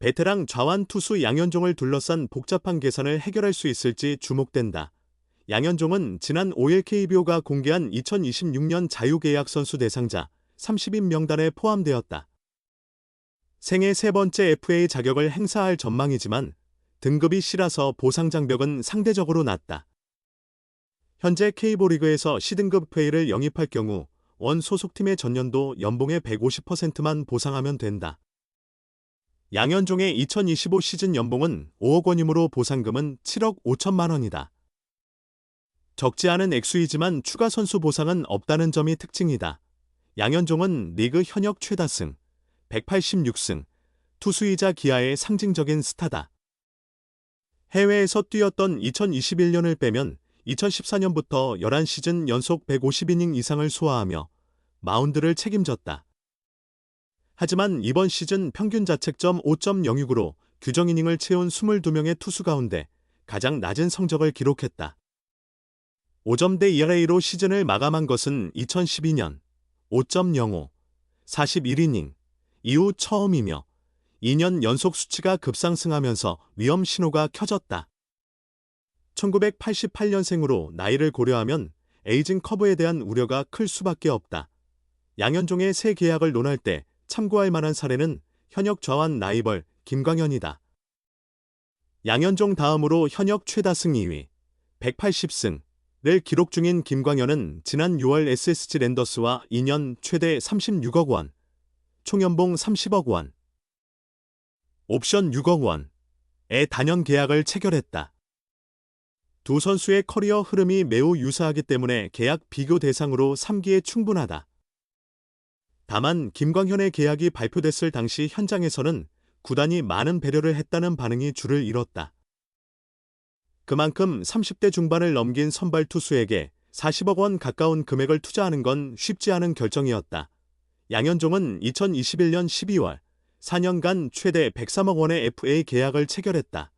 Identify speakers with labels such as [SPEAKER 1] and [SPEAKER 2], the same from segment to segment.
[SPEAKER 1] 베테랑 좌완 투수 양현종을 둘러싼 복잡한 계산을 해결할 수 있을지 주목된다. 양현종은 지난 5일 KBO가 공개한 2026년 자유계약 선수 대상자 30인 명단에 포함되었다. 생애 세 번째 FA 자격을 행사할 전망이지만 등급이 C라서 보상 장벽은 상대적으로 낮다. 현재 K리그에서 C등급 FA를 영입할 경우 원 소속팀의 전년도 연봉의 150%만 보상하면 된다. 양현종의 2025 시즌 연봉은 5억 원이므로 보상금은 7억 5천만 원이다. 적지 않은 액수이지만 추가 선수 보상은 없다는 점이 특징이다. 양현종은 리그 현역 최다승, 186승, 투수이자 기아의 상징적인 스타다. 해외에서 뛰었던 2021년을 빼면 2014년부터 11시즌 연속 150이닝 이상을 소화하며 마운드를 책임졌다. 하지만 이번 시즌 평균 자책점 5.06으로 규정 이닝을 채운 22명의 투수 가운데 가장 낮은 성적을 기록했다. 5점대 ERA로 시즌을 마감한 것은 2012년 5.05, 41이닝 이후 처음이며 2년 연속 수치가 급상승하면서 위험 신호가 켜졌다. 1988년생으로 나이를 고려하면 에이징 커브에 대한 우려가 클 수밖에 없다. 양현종의 새 계약을 논할 때 참고할 만한 사례는 현역 좌완 라이벌 김광현이다. 양현종 다음으로 현역 최다승 2위, 180승을 기록 중인 김광현은 지난 6월 SSG 랜더스와 2년 최대 36억 원, 총연봉 30억 원, 옵션 6억 원의 단연 계약을 체결했다. 두 선수의 커리어 흐름이 매우 유사하기 때문에 계약 비교 대상으로 삼기에 충분하다. 다만 김광현의 계약이 발표됐을 당시 현장에서는 구단이 많은 배려를 했다는 반응이 줄을 이뤘다. 그만큼 30대 중반을 넘긴 선발 투수에게 40억 원 가까운 금액을 투자하는 건 쉽지 않은 결정이었다. 양현종은 2021년 12월 4년간 최대 103억 원의 FA 계약을 체결했다.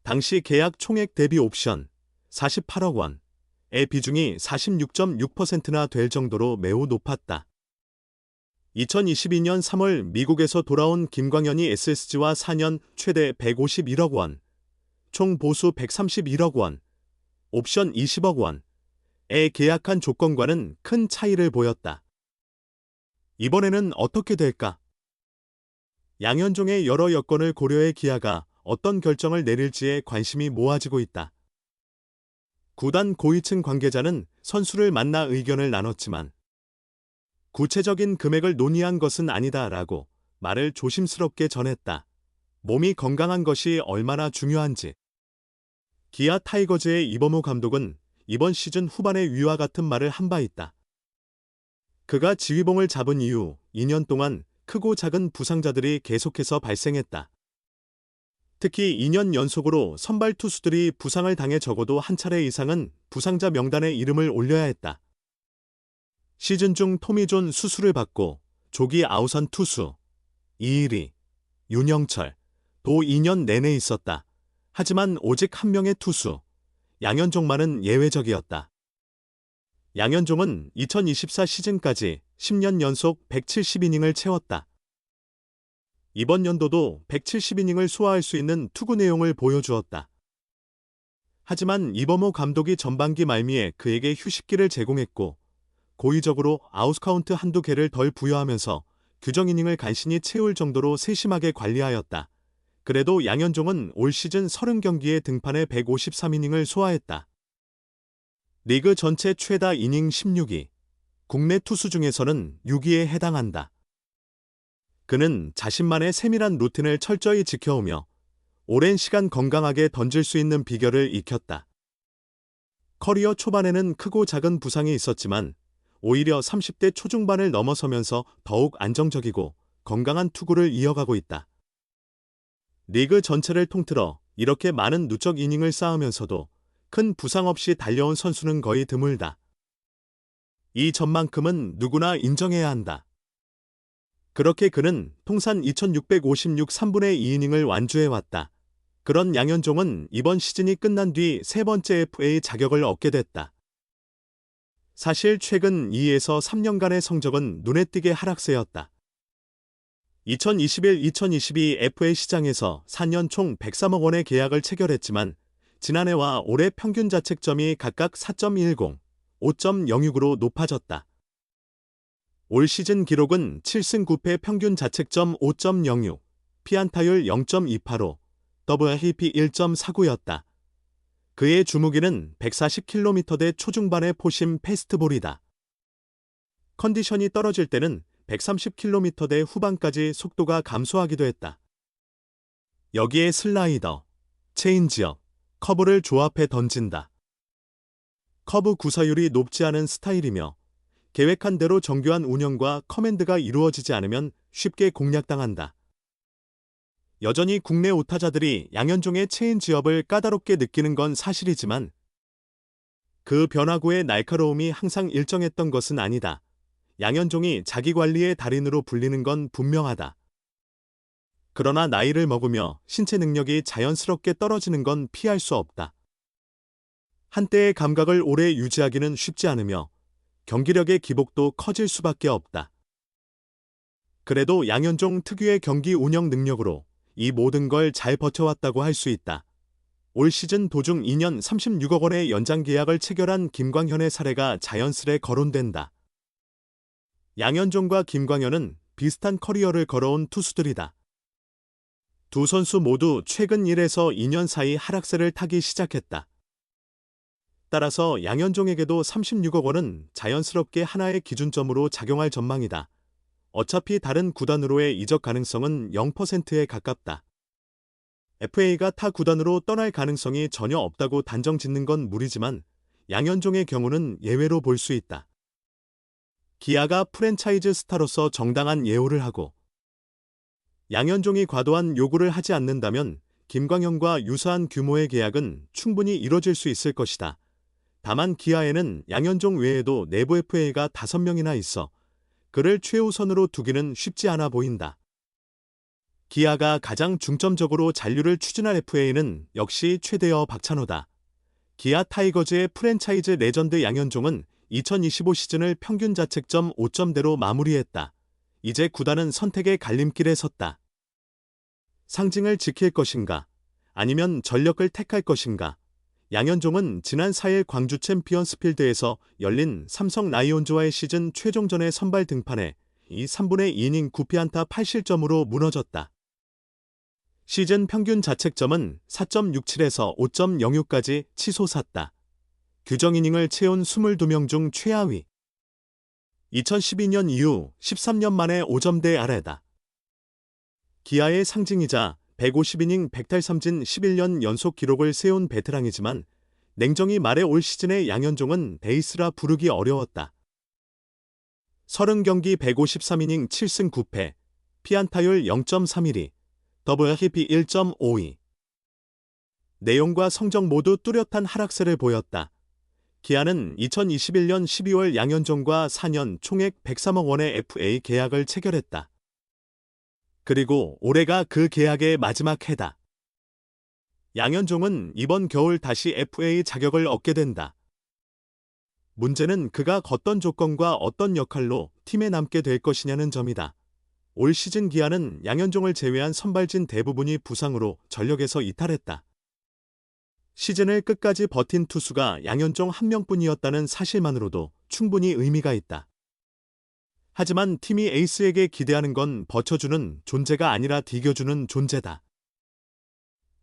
[SPEAKER 1] 당시 계약 총액 대비 옵션 48억 원의 비중이 46.6%나 될 정도로 매우 높았다. 2022년 3월 미국에서 돌아온 김광현이 SSG와 4년 최대 151억 원, 총 보수 131억 원, 옵션 20억 원에 계약한 조건과는 큰 차이를 보였다. 이번에는 어떻게 될까? 양현종의 여러 여건을 고려해 기아가 어떤 결정을 내릴지에 관심이 모아지고 있다. 구단 고위층 관계자는 선수를 만나 의견을 나눴지만 구체적인 금액을 논의한 것은 아니다라고 말을 조심스럽게 전했다. 몸이 건강한 것이 얼마나 중요한지. 기아 타이거즈의 이범호 감독은 이번 시즌 후반에 위와 같은 말을 한 바 있다. 그가 지휘봉을 잡은 이후 2년 동안 크고 작은 부상자들이 계속해서 발생했다. 특히 2년 연속으로 선발 투수들이 부상을 당해 적어도 한 차례 이상은 부상자 명단에 이름을 올려야 했다. 시즌 중 토미존 수술을 받고 조기 아웃한 투수 이일이, 윤영철, 도 2년 내내 있었다. 하지만 오직 한 명의 투수 양현종만은 예외적이었다. 양현종은 2024 시즌까지 10년 연속 170이닝을 채웠다. 이번 연도도 170이닝을 소화할 수 있는 투구 내용을 보여주었다. 하지만 이범호 감독이 전반기 말미에 그에게 휴식기를 제공했고 고의적으로 아웃카운트 한두 개를 덜 부여하면서 규정 이닝을 간신히 채울 정도로 세심하게 관리하였다. 그래도 양현종은 올 시즌 30경기에 등판해 153이닝을 소화했다. 리그 전체 최다 이닝 16위, 국내 투수 중에서는 6위에 해당한다. 그는 자신만의 세밀한 루틴을 철저히 지켜오며 오랜 시간 건강하게 던질 수 있는 비결을 익혔다. 커리어 초반에는 크고 작은 부상이 있었지만 오히려 30대 초중반을 넘어서면서 더욱 안정적이고 건강한 투구를 이어가고 있다. 리그 전체를 통틀어 이렇게 많은 누적 이닝을 쌓으면서도 큰 부상 없이 달려온 선수는 거의 드물다. 이 점만큼은 누구나 인정해야 한다. 그렇게 그는 통산 2656 3분의 2이닝을 완주해왔다. 그런 양현종은 이번 시즌이 끝난 뒤 세 번째 FA 자격을 얻게 됐다. 사실 최근 2에서 3년간의 성적은 눈에 띄게 하락세였다. 2021-2022 FA 시장에서 4년 총 103억 원의 계약을 체결했지만 지난해와 올해 평균 자책점이 각각 4.10, 5.06으로 높아졌다. 올 시즌 기록은 7승 9패 평균 자책점 5.06, 피안타율 0.28로, WHIP 1.49였다. 그의 주무기는 140km대 초중반의 포심 패스트볼이다. 컨디션이 떨어질 때는 130km대 후반까지 속도가 감소하기도 했다. 여기에 슬라이더, 체인지업, 커브를 조합해 던진다. 커브 구사율이 높지 않은 스타일이며 계획한 대로 정교한 운영과 커맨드가 이루어지지 않으면 쉽게 공략당한다. 여전히 국내 오타자들이 양현종의 체인지업을 까다롭게 느끼는 건 사실이지만 그 변화구의 날카로움이 항상 일정했던 것은 아니다. 양현종이 자기 관리의 달인으로 불리는 건 분명하다. 그러나 나이를 먹으며 신체 능력이 자연스럽게 떨어지는 건 피할 수 없다. 한때의 감각을 오래 유지하기는 쉽지 않으며 경기력의 기복도 커질 수밖에 없다. 그래도 양현종 특유의 경기 운영 능력으로 이 모든 걸 잘 버텨왔다고 할 수 있다. 올 시즌 도중 2년 36억 원의 연장 계약을 체결한 김광현의 사례가 자연스레 거론된다. 양현종과 김광현은 비슷한 커리어를 걸어온 투수들이다. 두 선수 모두 최근 1에서 2년 사이 하락세를 타기 시작했다. 따라서 양현종에게도 36억 원은 자연스럽게 하나의 기준점으로 작용할 전망이다. 어차피 다른 구단으로의 이적 가능성은 0%에 가깝다. FA가 타 구단으로 떠날 가능성이 전혀 없다고 단정 짓는 건 무리지만 양현종의 경우는 예외로 볼 수 있다. 기아가 프랜차이즈 스타로서 정당한 예우를 하고 양현종이 과도한 요구를 하지 않는다면 김광현과 유사한 규모의 계약은 충분히 이뤄질 수 있을 것이다. 다만 기아에는 양현종 외에도 내부 FA가 5명이나 있어 그를 최우선으로 두기는 쉽지 않아 보인다. 기아가 가장 중점적으로 잔류를 추진할 FA는 역시 최대여 박찬호다. 기아 타이거즈의 프랜차이즈 레전드 양현종은 2025 시즌을 평균 자책점 5점대로 마무리했다. 이제 구단은 선택의 갈림길에 섰다. 상징을 지킬 것인가? 아니면 전력을 택할 것인가? 양현종은 지난 4일 광주 챔피언스필드에서 열린 삼성 라이온즈와의 시즌 최종전에 선발 등판해 이 3분의 2이닝 9피안타 8실점으로 무너졌다. 시즌 평균 자책점은 4.67에서 5.06까지 치솟았다. 규정 이닝을 채운 22명 중 최하위. 2012년 이후 13년 만에 5점대 아래다. 기아의 상징이자 150이닝 1탈삼진 11년 연속 기록을 세운 베테랑이지만 냉정히 말해 올 시즌의 양현종은 베이스라 부르기 어려웠다. 30경기 153이닝 7승 9패, 피안타율 0.31, WHIP 1.52. 내용과 성적 모두 뚜렷한 하락세를 보였다. 기아는 2021년 12월 양현종과 4년 총액 103억 원의 FA 계약을 체결했다. 그리고 올해가 그 계약의 마지막 해다. 양현종은 이번 겨울 다시 FA 자격을 얻게 된다. 문제는 그가 어떤 조건과 어떤 역할로 팀에 남게 될 것이냐는 점이다. 올 시즌 기아는 양현종을 제외한 선발진 대부분이 부상으로 전력에서 이탈했다. 시즌을 끝까지 버틴 투수가 양현종 한 명뿐이었다는 사실만으로도 충분히 의미가 있다. 하지만 팀이 에이스에게 기대하는 건 버텨주는 존재가 아니라 디겨주는 존재다.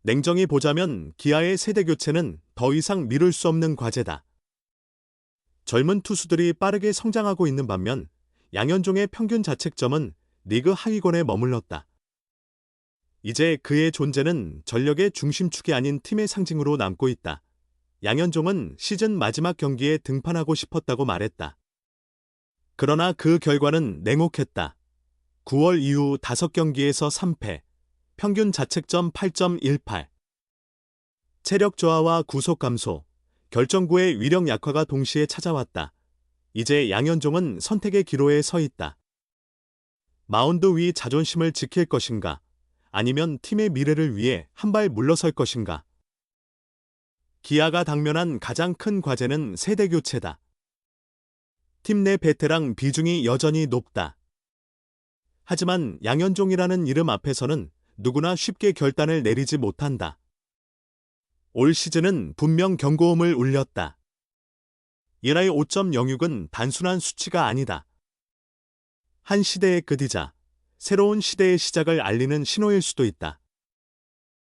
[SPEAKER 1] 냉정히 보자면 기아의 세대 교체는 더 이상 미룰 수 없는 과제다. 젊은 투수들이 빠르게 성장하고 있는 반면 양현종의 평균 자책점은 리그 하위권에 머물렀다. 이제 그의 존재는 전력의 중심축이 아닌 팀의 상징으로 남고 있다. 양현종은 시즌 마지막 경기에 등판하고 싶었다고 말했다. 그러나 그 결과는 냉혹했다. 9월 이후 5경기에서 3패, 평균 자책점 8.18. 체력 저하와 구속 감소, 결정구의 위력 약화가 동시에 찾아왔다. 이제 양현종은 선택의 기로에 서 있다. 마운드 위 자존심을 지킬 것인가? 아니면 팀의 미래를 위해 한 발 물러설 것인가? 기아가 당면한 가장 큰 과제는 세대 교체다. 팀 내 베테랑 비중이 여전히 높다. 하지만 양현종이라는 이름 앞에서는 누구나 쉽게 결단을 내리지 못한다. 올 시즌은 분명 경고음을 울렸다. 이라의 5.06은 단순한 수치가 아니다. 한 시대의 끝이자 새로운 시대의 시작을 알리는 신호일 수도 있다.